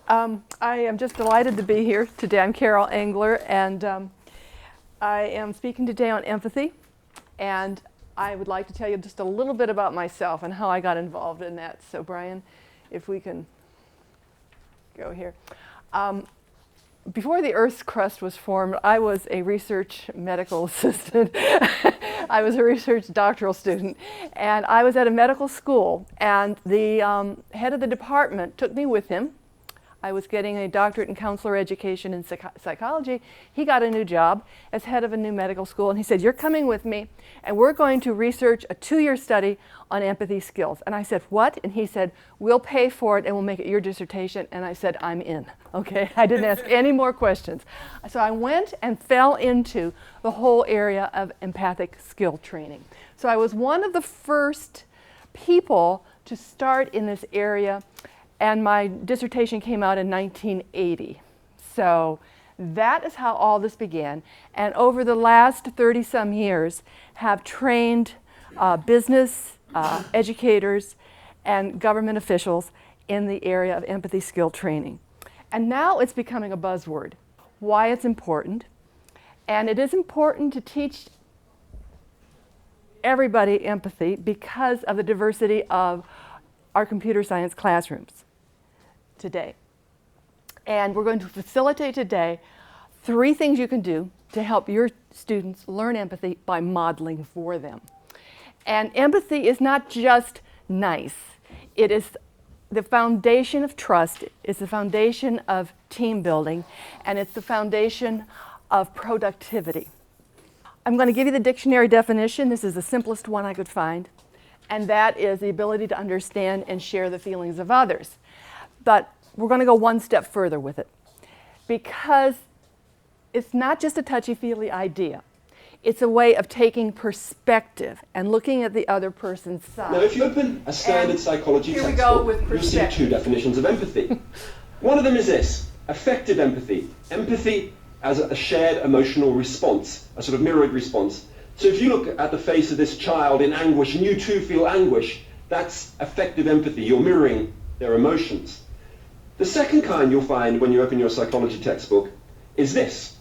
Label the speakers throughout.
Speaker 1: I am just delighted to be here today. I'm Carol Engler, and I am speaking today on empathy. And I would like to tell you just a little bit about myself and how I got involved in that. So, Brian, if we can go here. Before the Earth's crust was formed, I was a research medical assistant. I was a research doctoral student, and I was at a medical school, and the head of the department took me with him. I was getting a doctorate in counselor education in psychology. He got a new job as head of a new medical school, and he said, "You're coming with me, and we're going to research a 2-year study on empathy skills." And I said, "What?" And he said, "We'll pay for it, and we'll make it your dissertation." And I said, "I'm in." Okay, I didn't ask any more questions. So I went and fell into the whole area of empathic skill training. So I was one of the first people to start in this area. And my dissertation came out in 1980. So that is how all this began. And over the last 30-some years, have trained business educators and government officials in the area of empathy skill training. And now it's becoming a buzzword. Why it's important. And it is important to teach everybody empathy because of the diversity of our computer science classrooms today. And we're going to facilitate today 3 things you can do to help your students learn empathy by modeling for them. And empathy is not just nice. It is the foundation of trust, it's the foundation of team building, and it's the foundation of productivity. I'm going to give you the dictionary definition. This is the simplest one I could find. And that is the ability to understand and share the feelings of others. But we're going to go one step further with it, because it's not just a touchy-feely idea. It's a way of taking perspective and looking at the other person's side.
Speaker 2: Now, if you open a standard psychology textbook, you'll see 2 definitions of empathy. One of them is this: affective empathy. Empathy as a shared emotional response, a sort of mirrored response. So if you look at the face of this child in anguish and you too feel anguish, that's affective empathy. You're mirroring their emotions. The second kind you'll find when you open your psychology textbook is this: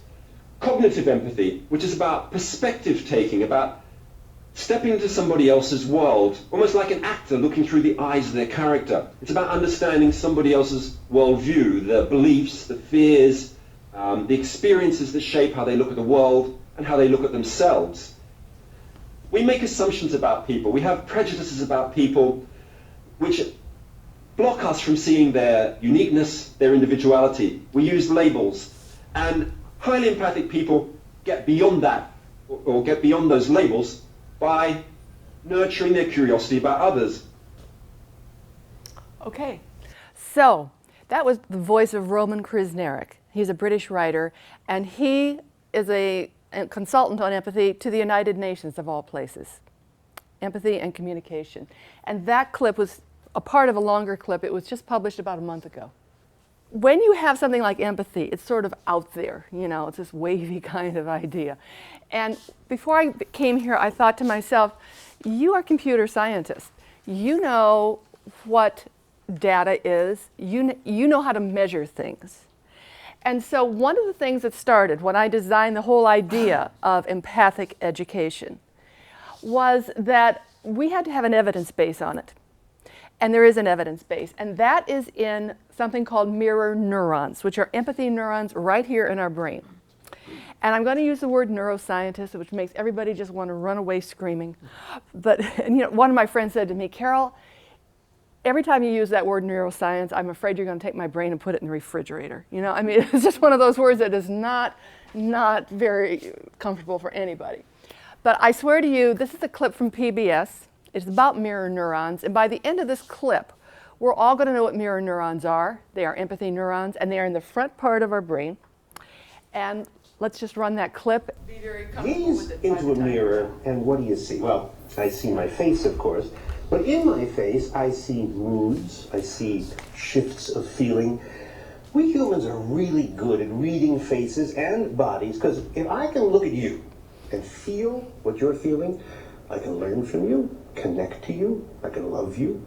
Speaker 2: cognitive empathy, which is about perspective taking, about stepping into somebody else's world, almost like an actor looking through the eyes of their character. It's about understanding somebody else's worldview, the beliefs, the fears, the experiences that shape how they look at the world and how they look at themselves. We make assumptions about people. We have prejudices about people which block us from seeing their uniqueness, their individuality. We use labels, and highly empathic people get beyond that, or get beyond those labels, by nurturing their curiosity about others.
Speaker 1: Okay, so that was the voice of Roman Krznaric. He's a British writer, and he is a consultant on empathy to the United Nations, of all places. Empathy and communication. And that clip was a part of a longer clip. It was just published about a month ago. When you have something like empathy, it's sort of out there, you know, it's this wavy kind of idea. And before I came here, I thought to myself, you are computer scientists. You know what data is. You know how to measure things. And so one of the things that started when I designed the whole idea of empathic education was that we had to have an evidence base on it. And there is an evidence base, and that is in something called mirror neurons, which are empathy neurons right here in our brain. And I'm going to use the word neuroscientist, which makes everybody just want to run away screaming. But one of my friends said to me, "Carol, every time you use that word neuroscience, I'm afraid you're going to take my brain and put it in the refrigerator." You know, I mean, it's just one of those words that is not very comfortable for anybody. But I swear to you, this is a clip from PBS. It's about mirror neurons, and by the end of this clip, we're all going to know what mirror neurons are. They are empathy neurons, and they are in the front part of our brain. And let's just run that clip. Be very comfortable with it.
Speaker 3: Gaze into a mirror, and what do you see? Well, I see my face, of course, but in my face, I see moods, I see shifts of feeling. We humans are really good at reading faces and bodies, because if I can look at you and feel what you're feeling, I can learn from you, connect to you, I can love you.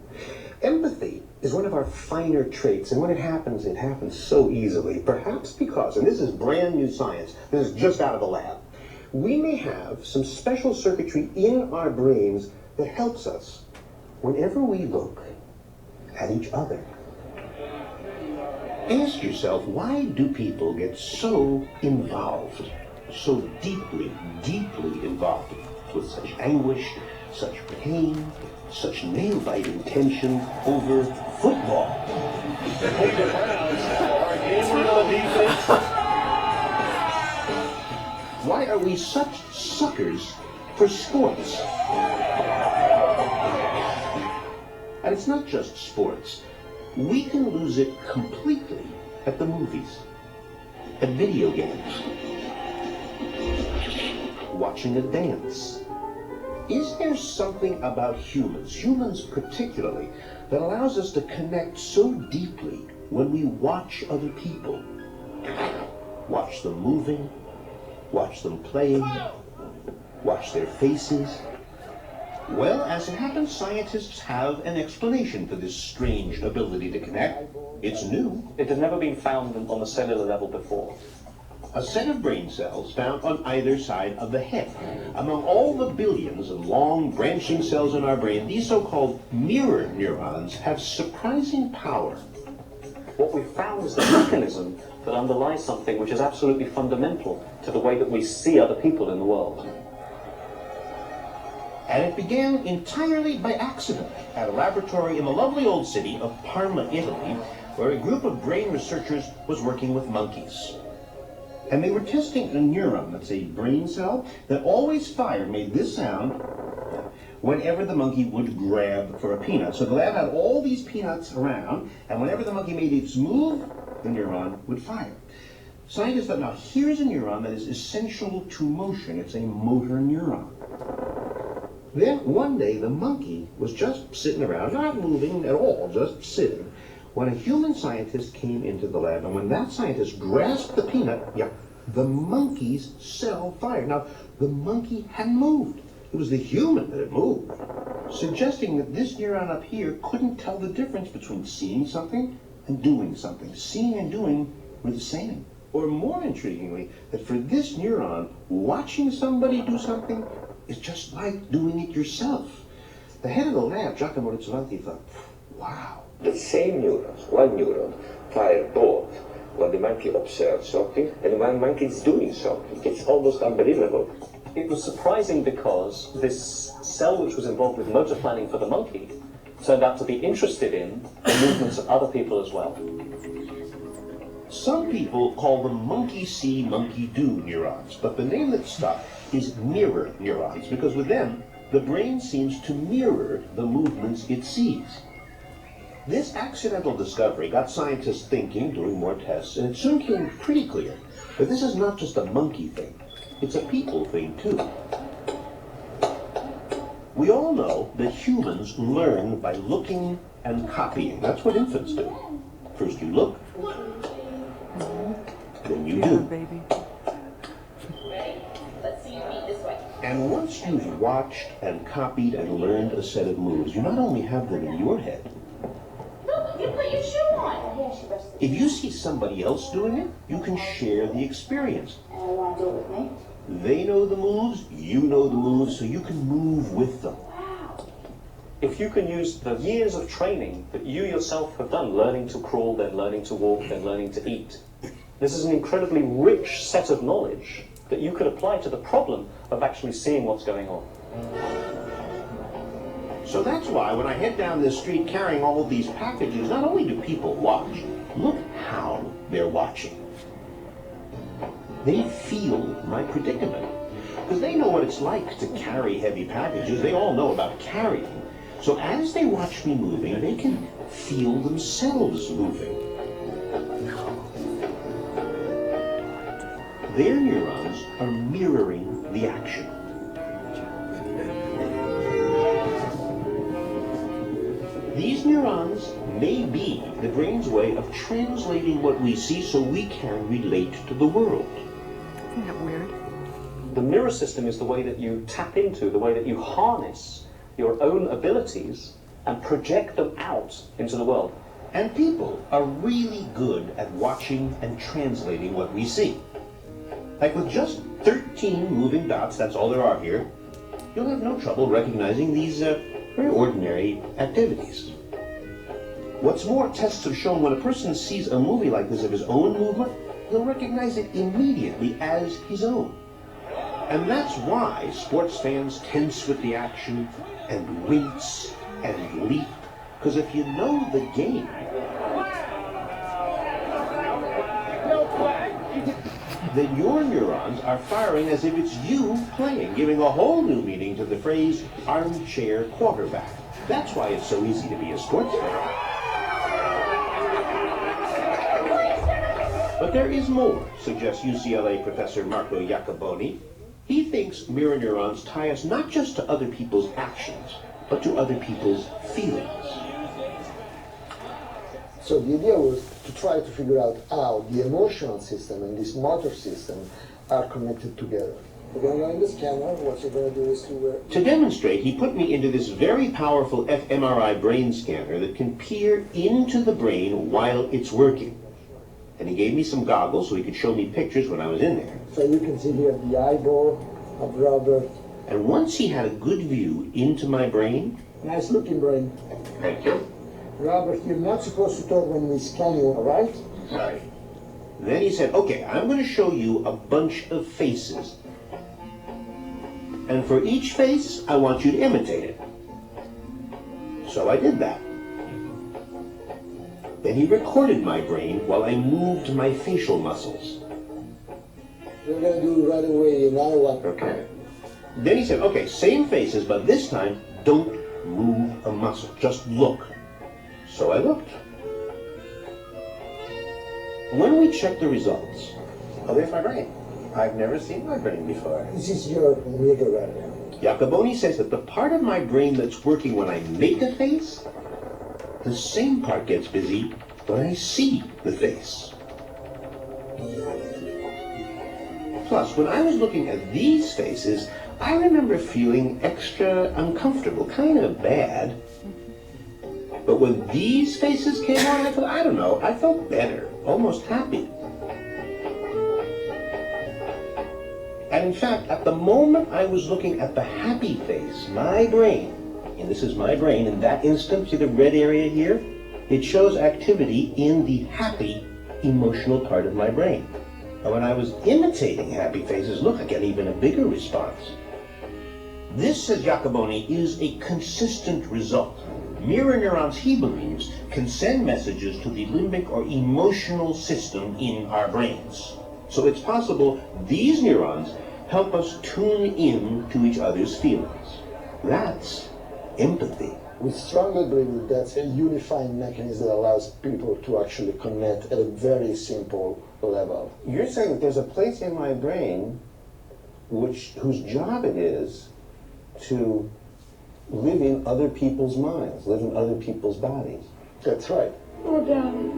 Speaker 3: Empathy is one of our finer traits, and when it happens so easily, perhaps because, and this is brand new science, this is just out of the lab, we may have some special circuitry in our brains that helps us whenever we look at each other. Ask yourself, why do people get so involved, so deeply, deeply involved with such anguish, such pain, such nail-biting tension over football? The Browns are gambling on defense. Why are we such suckers for sports? And it's not just sports. We can lose it completely at the movies, at video games, watching a dance. Is there something about humans particularly, that allows us to connect so deeply when we watch other people? Watch them moving, watch them playing, watch their faces. Well, as it happens, scientists have an explanation for this strange ability to connect. It's new.
Speaker 4: It had never been found on the cellular level before.
Speaker 3: A set of brain cells found on either side of the head. Among all the billions of long branching cells in our brain, these so-called mirror neurons have surprising power.
Speaker 4: What we found is the mechanism that underlies something which is absolutely fundamental to the way that we see other people in the world.
Speaker 3: And it began entirely by accident at a laboratory in the lovely old city of Parma, Italy, where a group of brain researchers was working with monkeys. And they were testing a neuron, that's a brain cell, that always fired, made this sound, whenever the monkey would grab for a peanut. So the lab had all these peanuts around, and whenever the monkey made its move, the neuron would fire. Scientists thought, now here's a neuron that is essential to motion. It's a motor neuron. Then one day the monkey was just sitting around, not moving at all, just sitting, when a human scientist came into the lab. And when that scientist grasped the peanut, the monkey's cell fired. Now, the monkey hadn't moved. It was the human that had moved, suggesting that this neuron up here couldn't tell the difference between seeing something and doing something. Seeing and doing were the same. Or more intriguingly, that for this neuron, watching somebody do something is just like doing it yourself. The head of the lab, Giacomo Rizzolatti, thought, wow.
Speaker 5: The same neurons, one neuron, fire both when the monkey observes something and when the monkey is doing something. It's almost unbelievable.
Speaker 4: It was surprising because this cell which was involved with motor planning for the monkey turned out to be interested in the movements of other people as well.
Speaker 3: Some people call them monkey see, monkey do neurons, but the name that stuck is mirror neurons, because with them, the brain seems to mirror the movements it sees. This accidental discovery got scientists thinking, doing more tests, and it soon became pretty clear that this is not just a monkey thing, it's a people thing too. We all know that humans learn by looking and copying. That's what infants do. First you look, then you do.
Speaker 1: Baby.
Speaker 6: Ready? Let's see your feet this way.
Speaker 3: And once you've watched and copied and learned a set of moves, you not only have them in your head,
Speaker 6: Look, you put your shoe on. Here, she brushed the
Speaker 3: if you see somebody else doing it, you can share the experience.
Speaker 6: And you want to do it with me?
Speaker 3: They know the moves, you know the moves, so you can move with them.
Speaker 6: Wow.
Speaker 4: If you can use the years of training that you yourself have done, learning to crawl, then learning to walk, then learning to eat, this is an incredibly rich set of knowledge that you could apply to the problem of actually seeing what's going on.
Speaker 3: So that's why when I head down this street carrying all of these packages, not only do people watch, look how they're watching. They feel my predicament, because they know what it's like to carry heavy packages. They all know about carrying. So as they watch me moving, they can feel themselves moving. Their neurons are mirroring the action. These neurons may be the brain's way of translating what we see so we can relate to the world.
Speaker 1: Isn't that weird?
Speaker 4: The mirror system is the way that you tap into, the way that you harness your own abilities and project them out into the world.
Speaker 3: And people are really good at watching and translating what we see. Like with just 13 moving dots, that's all there are here, you'll have no trouble recognizing these very ordinary activities. What's more, tests have shown when a person sees a movie like this of his own movement, he'll recognize it immediately as his own. And that's why sports fans tense with the action and wince and leap, because if you know the game, then your neurons are firing as if it's you playing, giving a whole new meaning to the phrase armchair quarterback. That's why it's so easy to be a sports fan. But there is more, suggests UCLA professor Marco Iacoboni. He thinks mirror neurons tie us not just to other people's actions, but to other people's feelings.
Speaker 7: So the idea was to try to figure out how the emotional system and this motor system are connected together. We're going to go in the scanner. What you're going to do is
Speaker 3: to demonstrate, he put me into this very powerful fMRI brain scanner that can peer into the brain while it's working. And he gave me some goggles so he could show me pictures when I was in there.
Speaker 7: So you can see here the eyeball of Robert.
Speaker 3: And once he had a good view into my brain...
Speaker 7: Nice looking brain.
Speaker 3: Thank you.
Speaker 7: Robert, you're not supposed to talk when we scan you, all right?
Speaker 3: Sorry. Then he said, okay, I'm going to show you a bunch of faces. And for each face, I want you to imitate it. So I did that. Then he recorded my brain while I moved my facial muscles.
Speaker 7: We're going to do right away another one.
Speaker 3: Okay. Then he said, okay, same faces, but this time, don't move a muscle. Just look. So I looked. When we checked the results, oh, there's my brain. I've never seen my brain before.
Speaker 7: This is your mirror right now.
Speaker 3: Iacoboni says that the part of my brain that's working when I make a face, the same part gets busy when I see the face. Plus, when I was looking at these faces, I remember feeling extra uncomfortable, kind of bad. But when these faces came on, I don't know, I felt better, almost happy. And in fact, at the moment I was looking at the happy face, my brain, and this is my brain, in that instant, see the red area here? It shows activity in the happy emotional part of my brain. And when I was imitating happy faces, look, I get even a bigger response. This, says Iacoboni, is a consistent result. Mirror neurons, he believes, can send messages to the limbic or emotional system in our brains. So it's possible these neurons help us tune in to each other's feelings. That's empathy.
Speaker 7: We strongly believe that that's a unifying mechanism that allows people to actually connect at a very simple level.
Speaker 3: You're saying that there's a place in my brain whose job it is to live in other people's minds, live in other people's bodies.
Speaker 7: That's right.
Speaker 8: Oh, darling,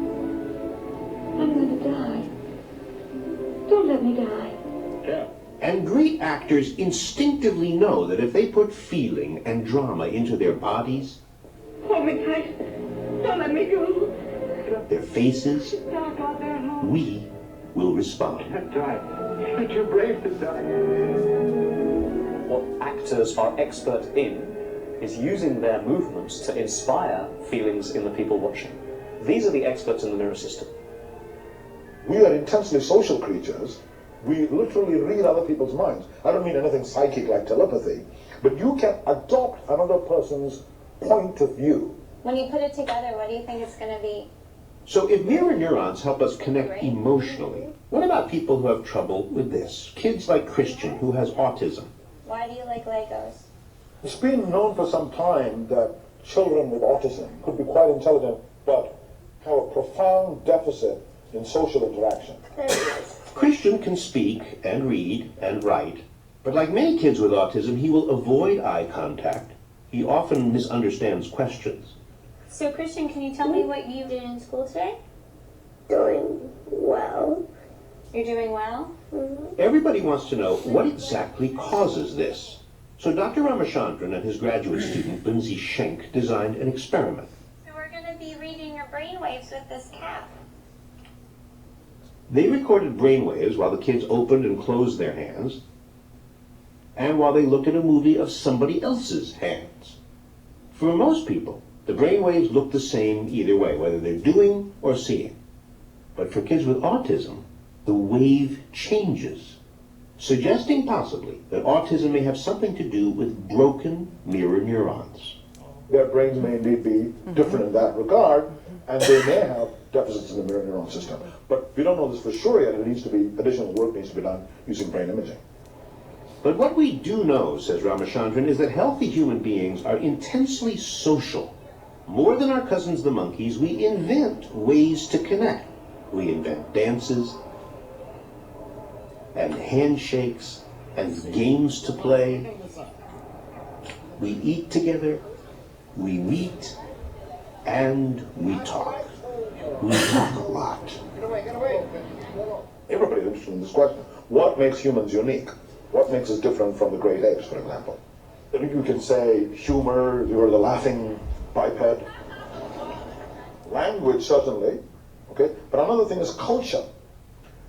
Speaker 8: I'm going to die. Don't let me die.
Speaker 3: Yeah. And great actors instinctively know that if they put feeling and drama into their bodies,
Speaker 8: Hold me tight. Don't let me go.
Speaker 3: their faces,
Speaker 8: It's dark out there, Home.
Speaker 3: we will respond.
Speaker 5: But you're brave to die.
Speaker 4: What actors are expert in is using their movements to inspire feelings in the people watching. These are the experts in the mirror system.
Speaker 9: We are intensely social creatures. We literally read other people's minds. I don't mean anything psychic like telepathy, but you can adopt another person's point of view.
Speaker 10: When you put it together, what do you think it's going to be?
Speaker 3: So if mirror neurons help us connect emotionally, what about people who have trouble with this? Kids like Christian, who has autism.
Speaker 10: Why do you like Legos?
Speaker 9: It's been known for some time that children with autism could be quite intelligent, but have a profound deficit in social interaction.
Speaker 3: Christian can speak and read and write, but like many kids with autism, he will avoid eye contact. He often misunderstands questions.
Speaker 10: So, Christian, can you tell me what you did in school today?
Speaker 8: Doing well.
Speaker 10: You're doing well?
Speaker 3: Everybody wants to know what exactly causes this. So Dr. Ramachandran and his graduate student, Lindsay Schenk, designed an experiment.
Speaker 10: So we're going to be reading your brainwaves with this cap.
Speaker 3: They recorded brainwaves while the kids opened and closed their hands, and while they looked at a movie of somebody else's hands. For most people, the brainwaves look the same either way, whether they're doing or seeing. But for kids with autism, the wave changes, suggesting possibly that autism may have something to do with broken mirror neurons.
Speaker 9: Their brains may indeed be different in that regard, and they may have deficits in the mirror neuron system. But we don't know this for sure yet, and additional work needs to be done using brain imaging.
Speaker 3: But what we do know, says Ramachandran, is that healthy human beings are intensely social. More than our cousins the monkeys, we invent ways to connect. We invent dances, and handshakes, and games to play. We eat together, we meet, and we talk. We talk a lot.
Speaker 9: Everybody's interested in this question. What makes humans unique? What makes us different from the great apes, for example? I think you can say humor, you're the laughing biped. Language, certainly. Okay? But another thing is culture.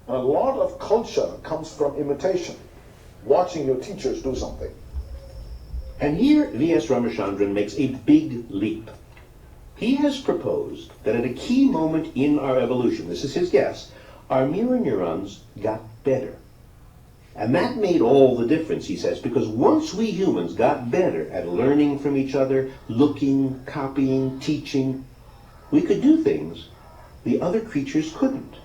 Speaker 9: And a lot of culture comes from imitation. Watching your teachers do something.
Speaker 3: And here V.S. Ramachandran makes a big leap. He has proposed that at a key moment in our evolution, this is his guess, our mirror neurons got better. And that made all the difference, he says, because once we humans got better at learning from each other, looking, copying, teaching, we could do things the other creatures couldn't.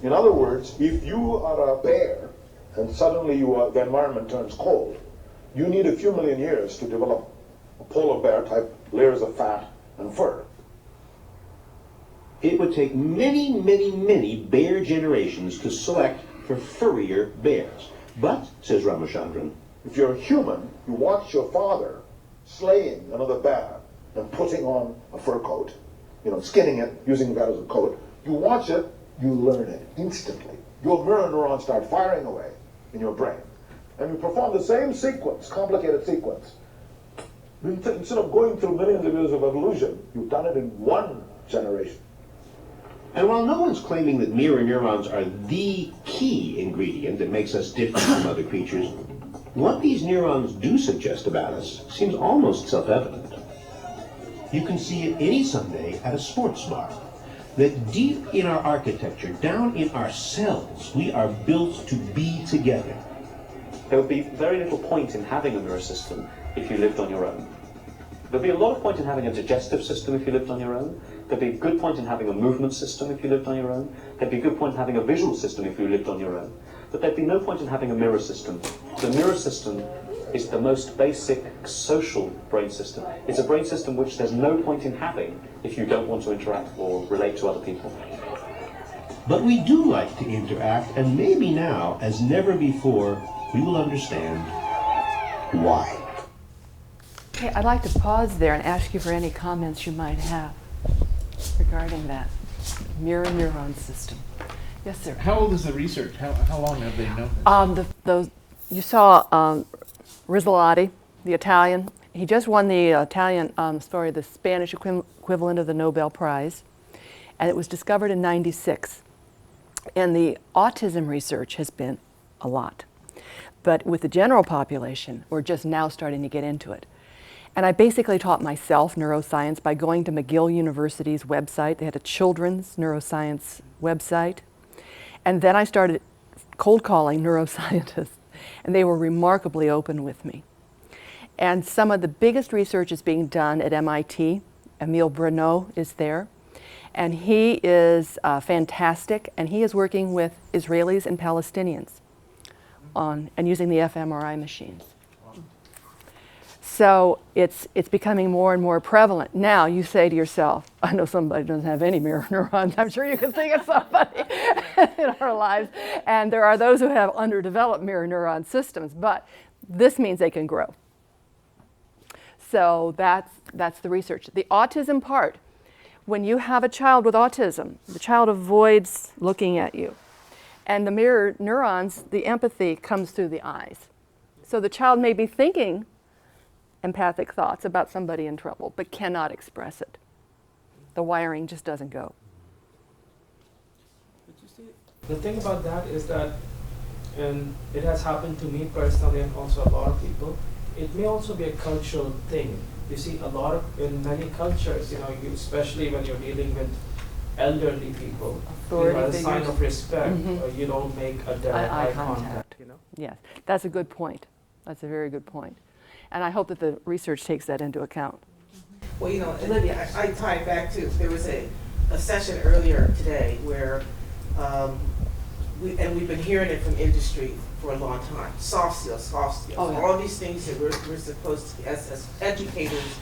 Speaker 9: In other words, if you are a bear and suddenly the environment turns cold, you need a few million years to develop a polar bear type layers of fat and fur.
Speaker 3: It would take many, many, many bear generations to select for furrier bears. But, says Ramachandran,
Speaker 9: if you're a human, you watch your father slaying another bear and putting on a fur coat, skinning it, using that as a coat. You watch it, you learn it instantly. Your mirror neurons start firing away in your brain. And you perform the same sequence, complicated sequence. Instead of going through millions of years of evolution, you've done it in one generation.
Speaker 3: And while no one's claiming that mirror neurons are the key ingredient that makes us different from other creatures, what these neurons do suggest about us seems almost self-evident. You can see it any Sunday at a sports bar, that deep in our architecture, down in our cells, we are built to be together.
Speaker 4: There would be very little point in having a mirror system if you lived on your own. There'd be a lot of point in having a digestive system if you lived on your own. There'd be a good point in having a movement system if you lived on your own. There'd be a good point in having a visual system if you lived on your own. But there'd be no point in having a mirror system. The mirror system is the most basic social brain system. It's a brain system which there's no point in having if you don't want to interact or relate to other people.
Speaker 3: But we do like to interact, and maybe now, as never before, we will understand why.
Speaker 1: Okay, I'd like to pause there and ask you for any comments you might have regarding that mirror neuron system. Yes, sir.
Speaker 11: How old is the research? How long have they known this?
Speaker 1: You saw Rizzolatti, the Italian. He just won the the Spanish equivalent of the Nobel Prize, and it was discovered in '96. And the autism research has been a lot. But with the general population, we're just now starting to get into it. And I basically taught myself neuroscience by going to McGill University's website. They had a children's neuroscience website. And then I started cold calling neuroscientists, and they were remarkably open with me. And some of the biggest research is being done at MIT. Emile Bruneau is there. And he is fantastic, and he is working with Israelis and Palestinians and using the fMRI machines. So it's becoming more and more prevalent. Now you say to yourself, I know somebody doesn't have any mirror neurons. I'm sure you can think of somebody in our lives. And there are those who have underdeveloped mirror neuron systems, but this means they can grow. So that's the research. The autism part, when you have a child with autism, the child avoids looking at you. And the mirror neurons, the empathy comes through the eyes. So the child may be thinking empathic thoughts about somebody in trouble, but cannot express it. The wiring just doesn't go.
Speaker 12: The thing about that is that, and it has happened to me personally and also a lot of people, it may also be a cultural thing. You see, in many cultures, especially when you're dealing with elderly people, as a sign of respect, you don't make a direct eye contact.
Speaker 1: Yes, that's a good point. That's a very good point. And I hope that the research takes that into account.
Speaker 13: Well, Olivia, I tie it back to, there was a session earlier today where, we've been hearing it from industry for a long time. Soft skills. Oh, yeah. All these things that we're supposed to, as educators,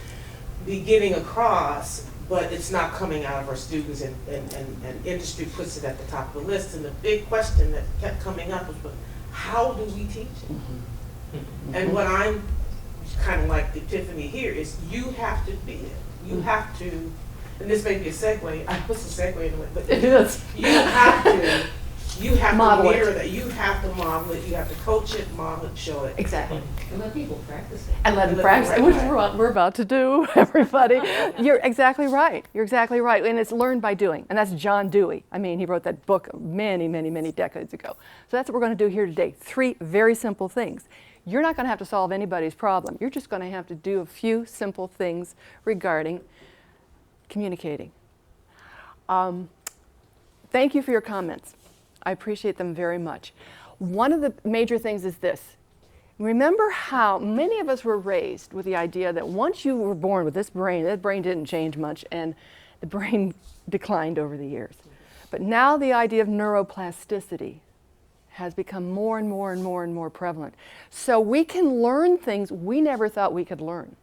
Speaker 13: be getting across, but it's not coming out of our students, and industry puts it at the top of the list. And the big question that kept coming up was, how do we teach it? Mm-hmm. And what I'm kind of like the epiphany here is you have to be it. You have to, and this may be a segue, I put the segue in it, but
Speaker 1: it is.
Speaker 13: You have
Speaker 1: model
Speaker 13: to mirror
Speaker 1: it.
Speaker 13: that. You have to model it. You have to coach it, model it, show it.
Speaker 1: Exactly.
Speaker 6: And let people practice it.
Speaker 1: And let them practice it, which is what we're about to do, everybody. You're exactly right. You're exactly right. And it's learned by doing. And that's John Dewey. I mean, he wrote that book many, many, many decades ago. So that's what we're going to do here today. 3 very simple things. You're not going to have to solve anybody's problem. You're just going to have to do a few simple things regarding communicating. Thank you for your comments. I appreciate them very much. One of the major things is this. Remember how many of us were raised with the idea that once you were born with this brain, that brain didn't change much, and the brain declined over the years. But now the idea of neuroplasticity has become more and more and more and more prevalent. So we can learn things we never thought we could learn.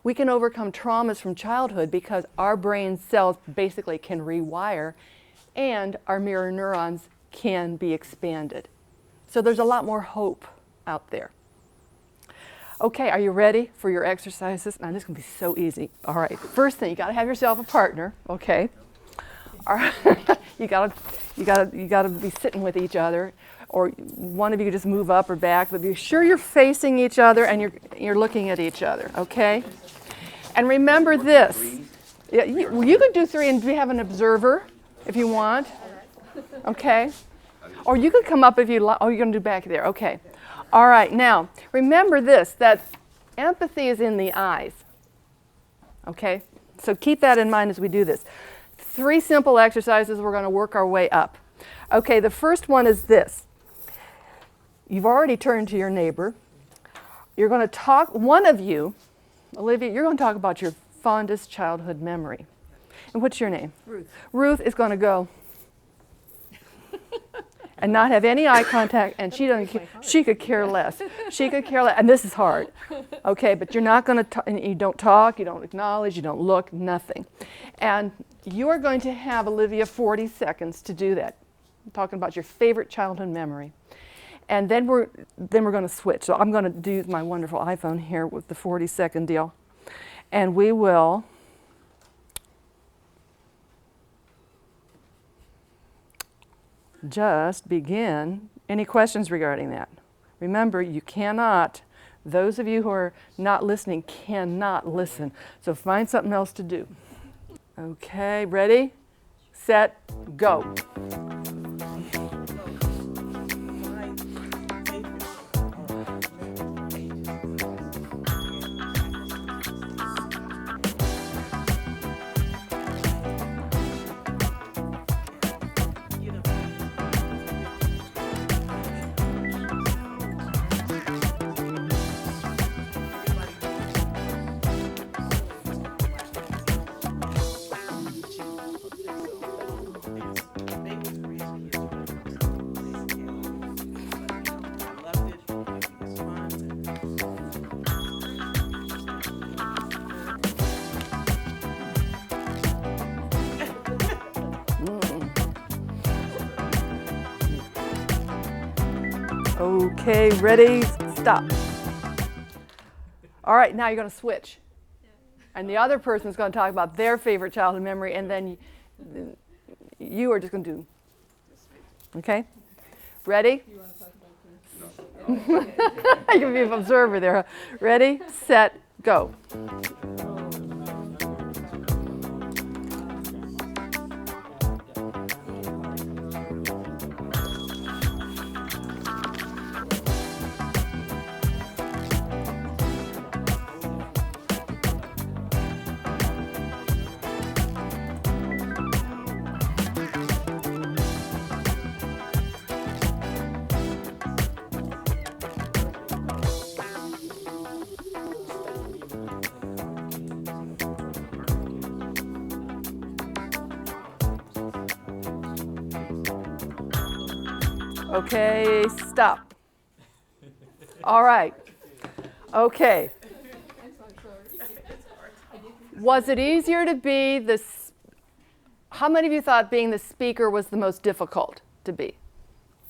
Speaker 1: We can overcome traumas from childhood because our brain cells basically can rewire, and our mirror neurons can be expanded. So there's a lot more hope out there. Okay, are you ready for your exercises? Now this is going to be so easy. All right, first thing, you got to have yourself a partner, okay? All right. you got to be sitting with each other, or one of you just move up or back, but be sure you're facing each other and you're looking at each other, okay? And remember this. Yeah, you could do 3 and have an observer if you want. Okay? Or you could come up if you like. Oh, you're going to do back there. Okay. All right. Now, remember this, that empathy is in the eyes. Okay? So keep that in mind as we do this. 3 simple exercises. We're going to work our way up. Okay, the first one is this. You've already turned to your neighbor. You're going to talk, one of you, Olivia, you're going to talk about your fondest childhood memory. And what's your name? Ruth. Ruth is going to go and not have any eye contact, and she could care less. She could care less, and this is hard. Okay, but you're not going to, and you don't talk, you don't acknowledge, you don't look, nothing. And you're going to have, Olivia, 40 seconds to do that. I'm talking about your favorite childhood memory. And then we're going to switch. So I'm going to do my wonderful iPhone here with the 40-second deal. And we will just begin. Any questions regarding that? Remember, you cannot, those of you who are not listening cannot listen. So find something else to do. Okay, ready, set, go. Okay, ready, stop. All right, now you're going to switch. And the other person's going to talk about their favorite childhood memory, and then you are just going to do. Okay? Ready? You can be an observer there. Ready, set, go. Okay, stop. All right. Okay. Was it easier to be the, how many of you thought being the speaker was the most difficult to be?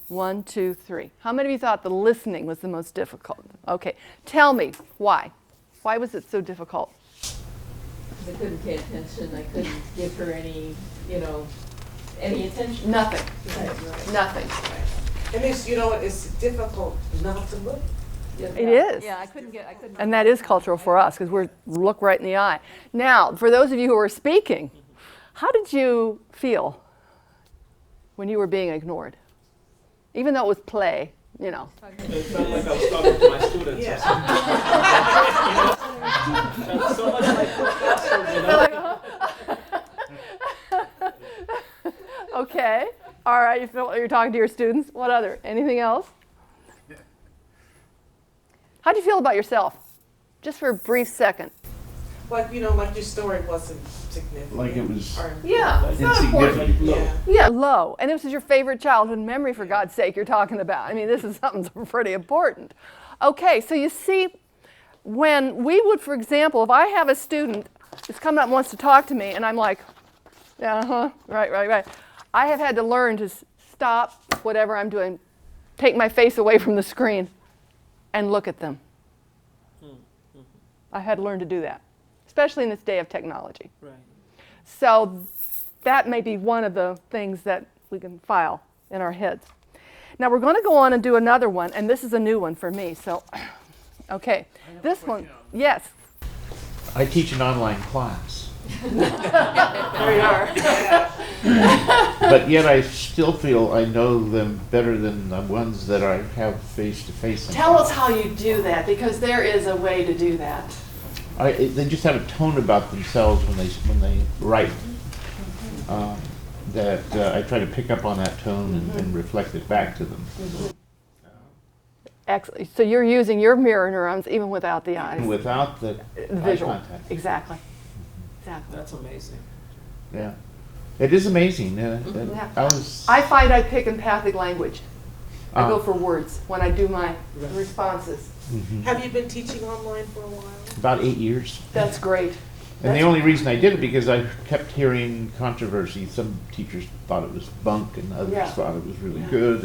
Speaker 1: 1, 2, 3. How many of you thought the listening was the most difficult? Okay. Tell me, why? Why was it so difficult?
Speaker 14: I couldn't pay attention. I couldn't give her any, any attention.
Speaker 1: Nothing.
Speaker 14: Right.
Speaker 1: Nothing.
Speaker 14: Right.
Speaker 13: And it's, it's difficult not to look.
Speaker 1: It is.
Speaker 14: Yeah, I couldn't.
Speaker 1: And that is cultural for us because we look right in the eye. Now, for those of you who are speaking, how did you feel when you were being ignored? Even though it was play,
Speaker 12: It felt like I was talking to my students.
Speaker 13: Yeah.
Speaker 12: Felt so much like professors,
Speaker 1: Okay. All right. You feel like you're talking to your students. What other? Anything else? How do you feel about yourself? Just for a brief second.
Speaker 13: Like, like your story wasn't significant.
Speaker 11: Like it was
Speaker 1: insignificant.
Speaker 11: Low.
Speaker 1: Yeah, low. And this is your favorite childhood memory, for God's sake, you're talking about. I mean, this is something pretty important. Okay, so you see, when we would, for example, if I have a student who's coming up and wants to talk to me, and I'm like, right. I have had to learn to stop whatever I'm doing, take my face away from the screen, and look at them. I had to learn to do that, especially in this day of technology.
Speaker 12: Right.
Speaker 1: So that may be one of the things that we can file in our heads. Now we're going to go on and do another one, and this is a new one for me. So, okay, this one, yes.
Speaker 11: I teach an online class.
Speaker 1: There you are.
Speaker 11: But yet I still feel I know them better than the ones that I have face-to-face.
Speaker 1: Tell us how you do that, because there is a way to do that.
Speaker 11: They just have a tone about themselves when they write. That I try to pick up on that tone and reflect it back to them.
Speaker 1: Excellent. So you're using your mirror neurons even without the eyes.
Speaker 11: Even without the
Speaker 1: visual
Speaker 11: eye contact.
Speaker 1: Exactly. Exactly.
Speaker 12: That's amazing.
Speaker 11: Yeah, it is amazing.
Speaker 1: I find I pick empathic language. I go for words when I do my responses.
Speaker 13: Have you been teaching online for a while?
Speaker 11: About 8 years.
Speaker 1: That's great.
Speaker 11: And the only reason I did it because I kept hearing controversy. Some teachers thought it was bunk, and others thought it was really good.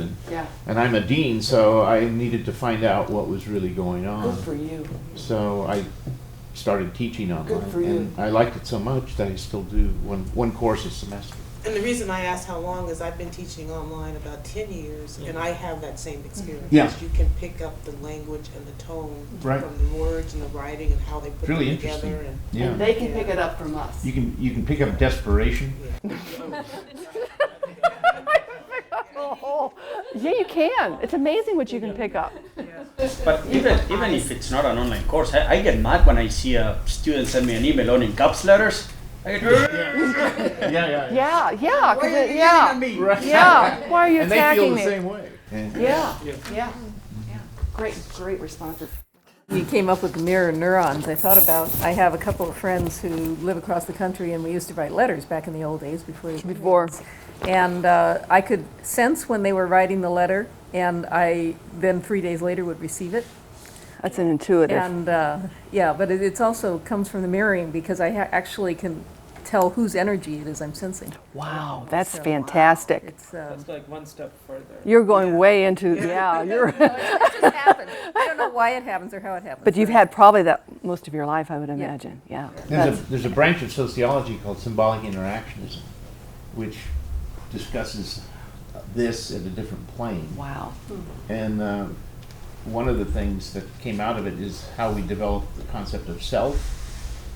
Speaker 11: And I'm a dean, so I needed to find out what was really going on.
Speaker 1: Good for you.
Speaker 11: So I started teaching online.
Speaker 1: Good for you.
Speaker 11: And I liked it so much that I still do one course a semester.
Speaker 13: And the reason I asked how long is I've been teaching online about 10 years, and I have that same experience.
Speaker 11: Yeah.
Speaker 13: You can pick up the language and the tone from the words and the writing and how they put
Speaker 11: really
Speaker 13: them together.
Speaker 1: And they can pick it up from us.
Speaker 11: You can pick up desperation.
Speaker 1: Yeah, you can. It's amazing what you can pick up.
Speaker 15: But even if it's not an online course, I get mad when I see a student send me an email on in caps letters. I get
Speaker 1: Yeah.
Speaker 15: Why are you yelling at me?
Speaker 1: Yeah. Why are you attacking me?
Speaker 11: And they feel the same way.
Speaker 1: Yeah. Great responses.
Speaker 14: You came up with the mirror neurons. I have a couple of friends who live across the country, and we used to write letters back in the old days before. And I could sense when they were writing the letter, and I then 3 days later would receive it.
Speaker 1: That's an intuitive.
Speaker 14: And but it's also comes from the mirroring, because I actually can tell whose energy it is I'm sensing.
Speaker 1: Wow, that's fantastic.
Speaker 12: That's like one step further.
Speaker 1: You're going way into, you're.
Speaker 14: It just happens. I don't know why it happens or how it happens.
Speaker 1: But you've had probably that most of your life, I would imagine. Yeah.
Speaker 11: There's a branch of sociology called symbolic interactionism, which discusses this at a different plane.
Speaker 1: Wow.
Speaker 11: And one of the things that came out of it is how we developed the concept of self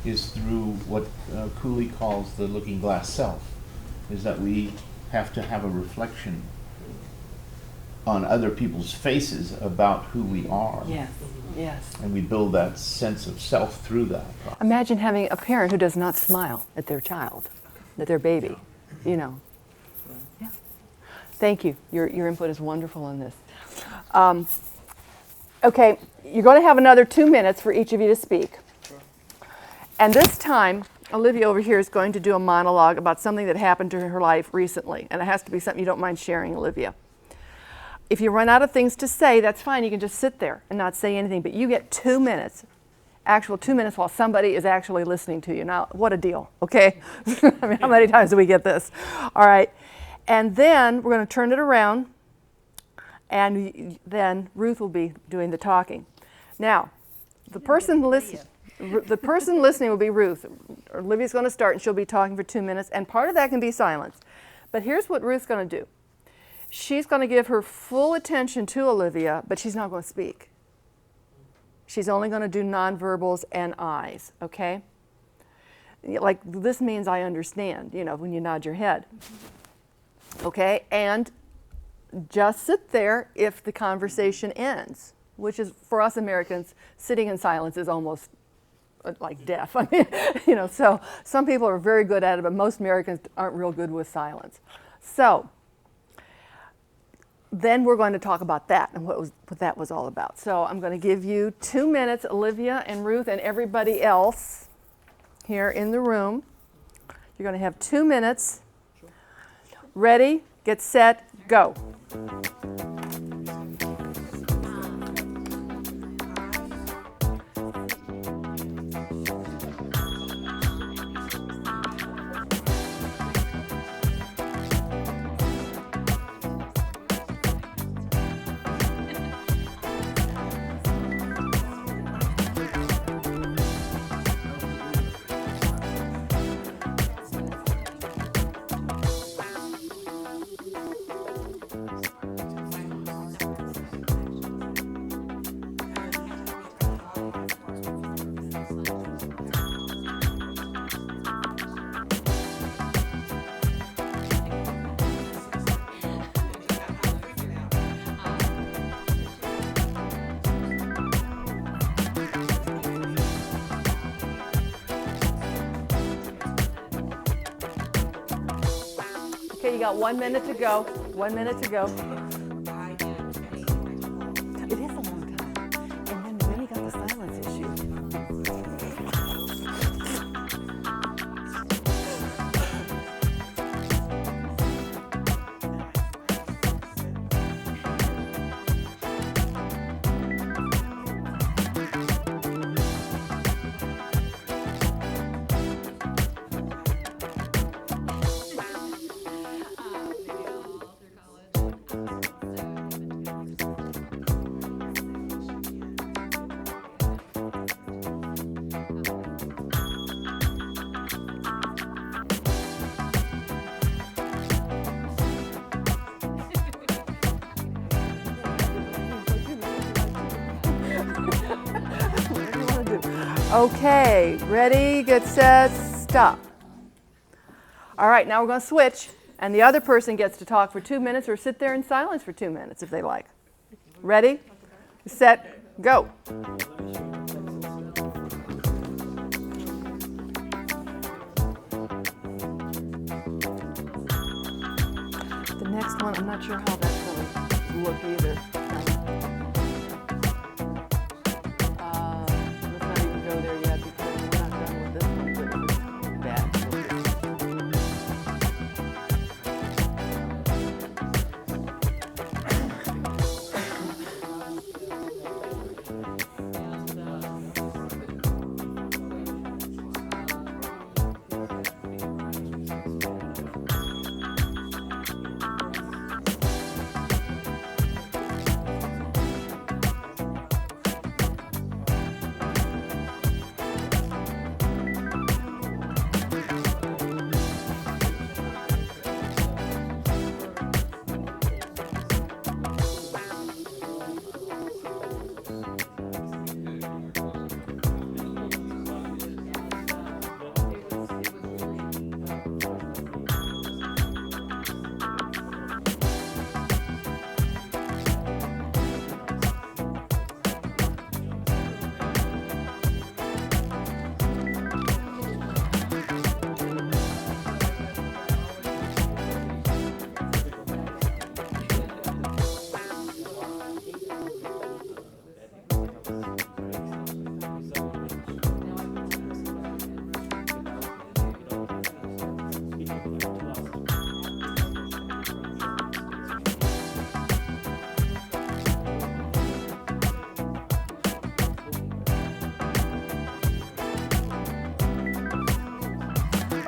Speaker 11: is through what Cooley calls the looking glass self, is that we have to have a reflection on other people's faces about who we are.
Speaker 1: Yes, yes.
Speaker 11: And we build that sense of self through that process.
Speaker 1: Imagine having a parent who does not smile at their child, at their baby, you know. Yeah. Thank you. Your input is wonderful on this. Okay, you're going to have another 2 minutes for each of you to speak. And this time, Olivia over here is going to do a monologue about something that happened to her life recently. And it has to be something you don't mind sharing, Olivia. If you run out of things to say, that's fine. You can just sit there and not say anything. But you get 2 minutes, actual 2 minutes while somebody is actually listening to you. Now, what a deal, okay? I mean, how many times do we get this? All right. And then we're going to turn it around. And then Ruth will be doing the talking. Now, the person listening will be Ruth. Olivia's going to start, and she'll be talking for 2 minutes. And part of that can be silence. But here's what Ruth's going to do. She's going to give her full attention to Olivia, but she's not going to speak. She's only going to do nonverbals and eyes, okay? Like, this means I understand, you know, when you nod your head. Okay? And just sit there if the conversation ends, which is, for us Americans, sitting in silence is almost like death. I mean, you know, so some people are very good at it, but most Americans aren't real good with silence. So then we're going to talk about that and what that was all about. So I'm going to give you 2 minutes, Olivia and Ruth and everybody else here in the room. You're going to have 2 minutes. Ready, get set, go. Okay, you got 1 minute to go. 1 minute to go. It is a long time. And then we got the silence issue. Okay, ready, get set, stop. All right, now we're going to switch, and the other person gets to talk for 2 minutes or sit there in silence for 2 minutes if they like. Ready, set, go. The next one, I'm not sure how that's going to look either.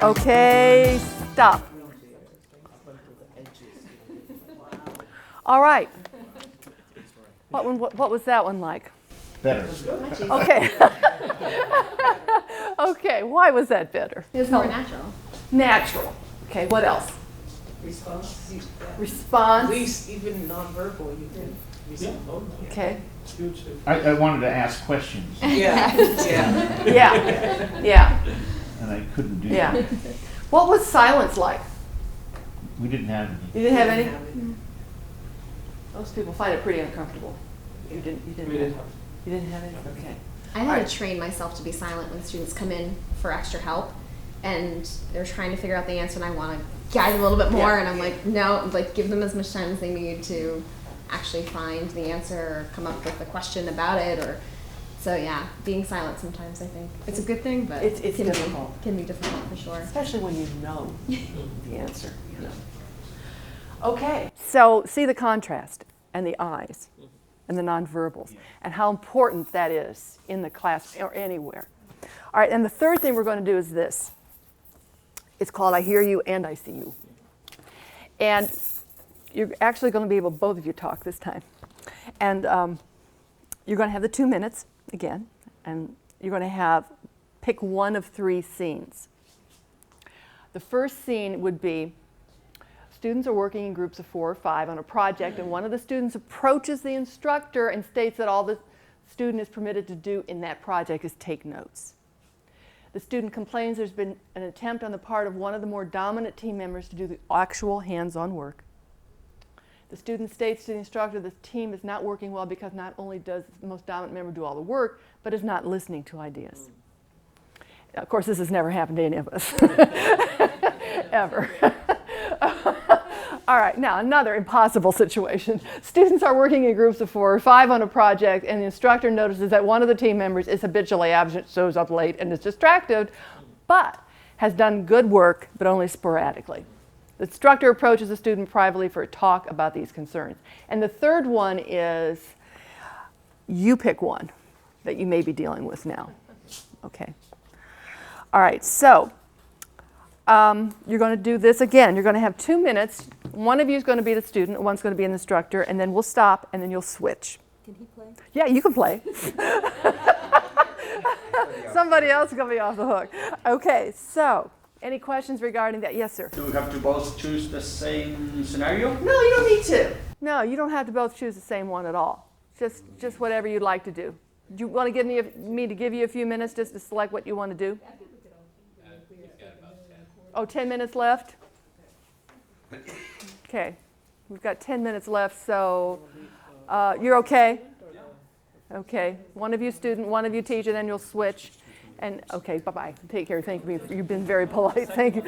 Speaker 1: Okay, stop. All right. What was that one like?
Speaker 11: Better.
Speaker 1: Okay. Okay, why was that better?
Speaker 16: It was more natural.
Speaker 1: Natural. Okay, what else?
Speaker 13: Response.
Speaker 1: Response.
Speaker 13: At least even nonverbal, you can.
Speaker 1: Okay.
Speaker 11: I wanted to ask questions.
Speaker 13: Yeah.
Speaker 11: And I couldn't do
Speaker 1: Yeah.
Speaker 11: that.
Speaker 1: What was silence like?
Speaker 11: We didn't have any.
Speaker 1: You didn't have any? Most people find it pretty uncomfortable. You didn't have any? Okay.
Speaker 16: I had to train myself to be silent when students come in for extra help and they're trying to figure out the answer and I want to guide a little bit more and I'm like, no, like give them as much time as they need to actually find the answer or come up with a question about it or so yeah, being silent sometimes I think it's a good thing, but
Speaker 1: it's difficult.
Speaker 16: Can be difficult for sure.
Speaker 1: Especially when you know the answer, you know. Okay, so see the contrast and the eyes and the nonverbals and how important that is in the class or anywhere. All right, and the third thing we're going to do is this. It's called I Hear You and I See You. And you're actually going to be able, both of you talk this time. And you're going to have the 2 minutes again, and you're going to pick one of 3 scenes. The first scene would be students are working in groups of 4 or 5 on a project, and one of the students approaches the instructor and states that all the student is permitted to do in that project is take notes. The student complains there's been an attempt on the part of one of the more dominant team members to do the actual hands-on work. The student states to the instructor the team is not working well because not only does the most dominant member do all the work, but is not listening to ideas. Of course, this has never happened to any of us, ever. All right, now another impossible situation. Students are working in groups of 4 or 5 on a project, and the instructor notices that one of the team members is habitually absent, shows up late, and is distracted, but has done good work, but only sporadically. The instructor approaches the student privately for a talk about these concerns. And the third one is, you pick one that you may be dealing with now. Okay. All right, so you're going to do this again. You're going to have 2 minutes. One of you is going to be the student, one's going to be an instructor, and then we'll stop, and then you'll switch.
Speaker 16: Can he play?
Speaker 1: Yeah, you can play. Somebody else is going to be off the hook. Okay, so any questions regarding that? Yes, sir.
Speaker 15: Do we have to both choose the same scenario?
Speaker 1: No, you don't need to. No, you don't have to both choose the same one at all. Just whatever you'd like to do. Do you want to give me to give you a few minutes just to select what you want to do? Oh, 10 minutes left? Okay, we've got 10 minutes left, so you're okay? Okay, one of you student, one of you teacher, then you'll switch. And okay, bye-bye. Take care. Thank you. You've been very polite. Thank you.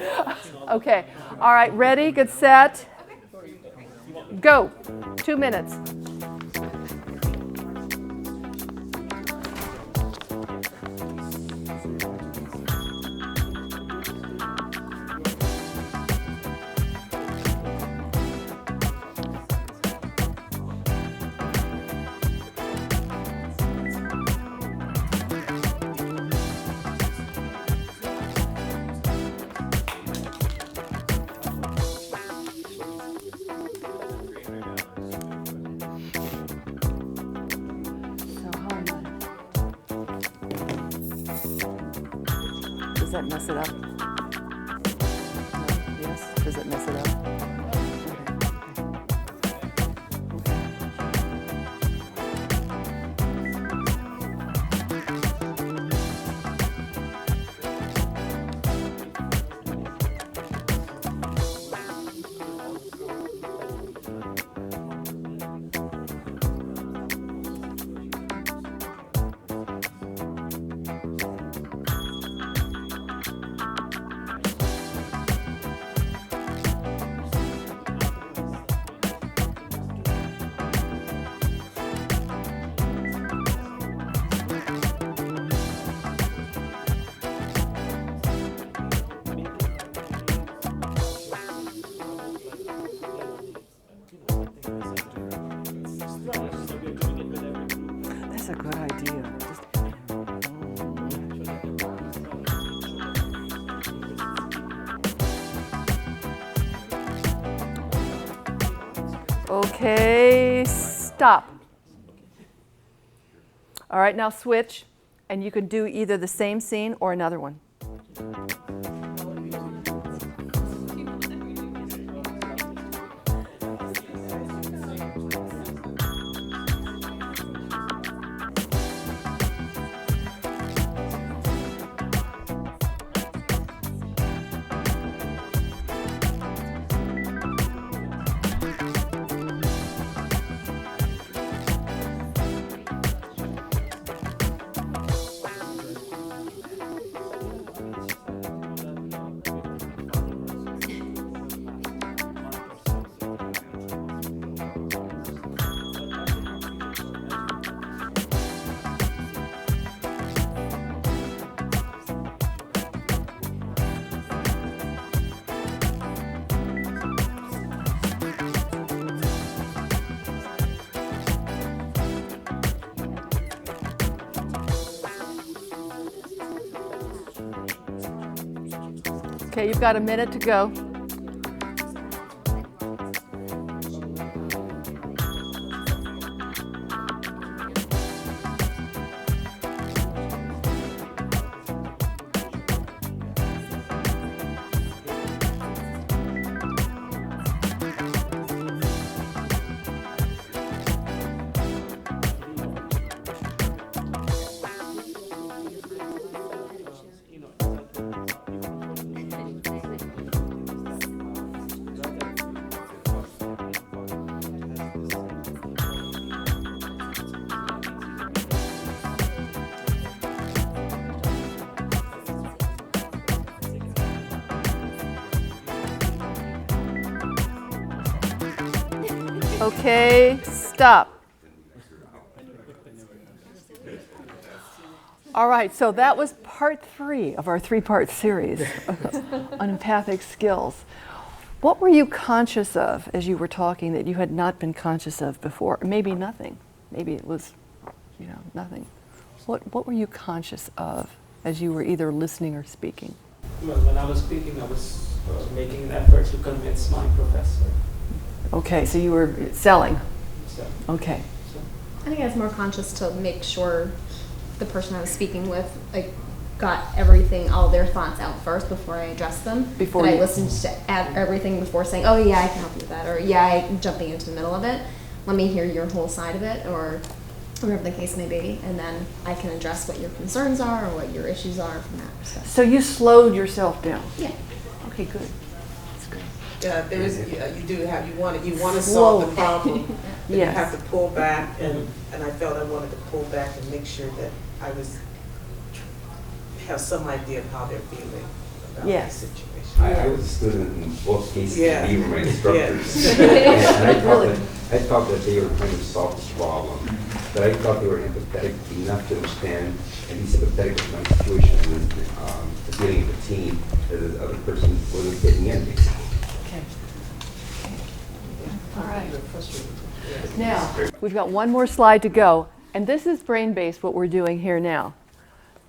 Speaker 1: Okay, all right, ready, good, set, go. 2 minutes. Does that mess it up? No? Yes? Does it mess it up? Okay, stop. All right, now switch, and you can do either the same scene or another one. Okay, you've got a minute to go. Okay, stop. All right, so that was part 3 of our 3-part series on empathic skills. What were you conscious of as you were talking that you had not been conscious of before? Maybe nothing. Maybe it was, nothing. What were you conscious of as you were either listening or speaking?
Speaker 12: Well, when I was speaking, I was making an effort to convince my professor.
Speaker 1: Okay, so you were selling. Okay.
Speaker 16: I think I was more conscious to make sure the person I was speaking with got everything, all their thoughts out first before I addressed them.
Speaker 1: Before
Speaker 16: I listened to everything before saying, oh yeah, I can help you with that, or yeah, I'm jumping into the middle of it. Let me hear your whole side of it, or whatever the case may be, and then I can address what your concerns are or what your issues are from that perspective.
Speaker 1: So you slowed yourself down?
Speaker 16: Yeah.
Speaker 1: Okay, good.
Speaker 13: Yeah, there is. You want to solve the problem. But
Speaker 1: Yes.
Speaker 13: You have to pull back, and I felt I wanted to pull back and make sure that I have some idea of how they're feeling about the situation.
Speaker 17: I was a student in both cases.
Speaker 13: Yeah.
Speaker 17: Even my instructors, and I thought that they were trying to solve the problem. But I thought they were empathetic enough to understand, and be sympathetic with my situation and dealing with the team that the other person wasn't getting in.
Speaker 1: Okay. All right. Now, we've got one more slide to go, and this is brain-based, what we're doing here now.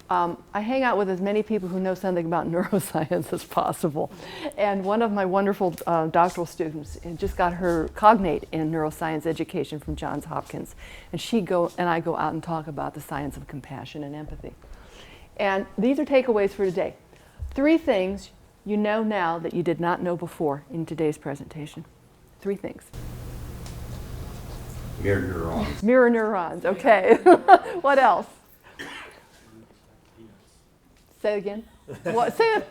Speaker 1: I hang out with as many people who know something about neuroscience as possible. And one of my wonderful doctoral students just got her cognate in neuroscience education from Johns Hopkins. And I go out and talk about the science of compassion and empathy. And these are takeaways for today. 3 things you know now that you did not know before in today's presentation. 3 things.
Speaker 17: Mirror neurons.
Speaker 1: Mirror neurons, okay. What else? Say it again. What? Say it.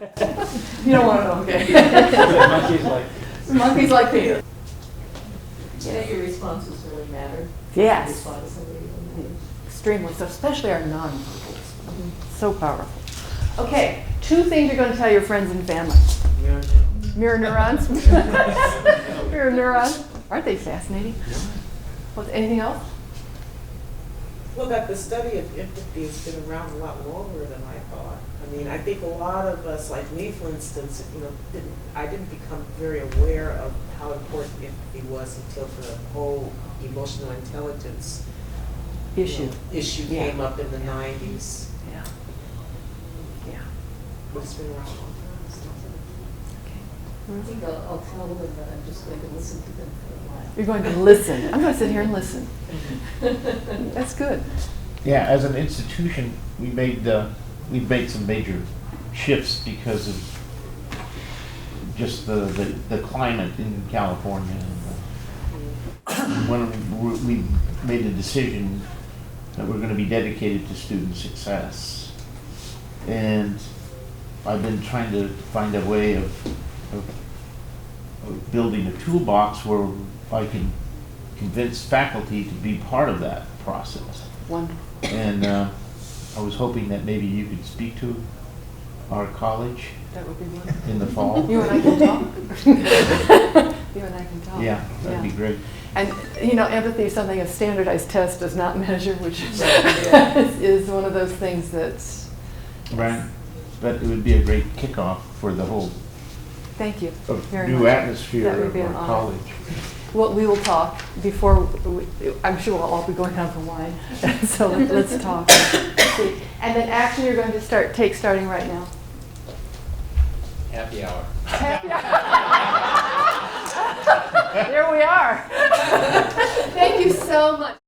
Speaker 1: You don't want to know, okay. Monkeys like peanuts.
Speaker 14: Yeah, your responses really matter.
Speaker 1: Yes.
Speaker 14: Respond to somebody.
Speaker 1: Extremely, so especially our non-verbals. So powerful. Okay, 2 things you're going to tell your friends and family. Mirror neurons. Mirror neurons. Aren't they fascinating? Anything else?
Speaker 13: Well, that the study of empathy has been around a lot longer than I thought. I mean, I think a lot of us, like me, for instance, I didn't become very aware of how important empathy was until the whole emotional intelligence issue came up in the 90s.
Speaker 1: Yeah.
Speaker 13: But it's been around a long time.
Speaker 14: I think I'll tell them that I'm just going to listen to them for a while.
Speaker 1: You're going to listen. I'm going to sit here and listen. That's good.
Speaker 11: Yeah, as an institution, we've made some major shifts because of just the climate in California. When we made a decision that we're going to be dedicated to student success, and I've been trying to find a way of building a toolbox where I can convince faculty to be part of that process.
Speaker 1: Wonderful.
Speaker 11: And I was hoping that maybe you could speak to our college.
Speaker 1: That would be wonderful.
Speaker 11: In the fall.
Speaker 1: You and I can talk. You and I can talk.
Speaker 11: Yeah, that'd be great.
Speaker 1: And you know, empathy is something a standardized test does not measure, which is one of those things that's
Speaker 11: right. But it would be a great kickoff for the whole.
Speaker 1: Thank you.
Speaker 11: New
Speaker 1: much.
Speaker 11: Atmosphere
Speaker 1: that would
Speaker 11: of
Speaker 1: be
Speaker 11: our college.
Speaker 1: Well, we will talk before. I'm sure we'll all be going down for wine, so let's talk. And then action you're going to take starting right now.
Speaker 18: Happy hour.
Speaker 1: Happy hour. There we are. Thank you so much.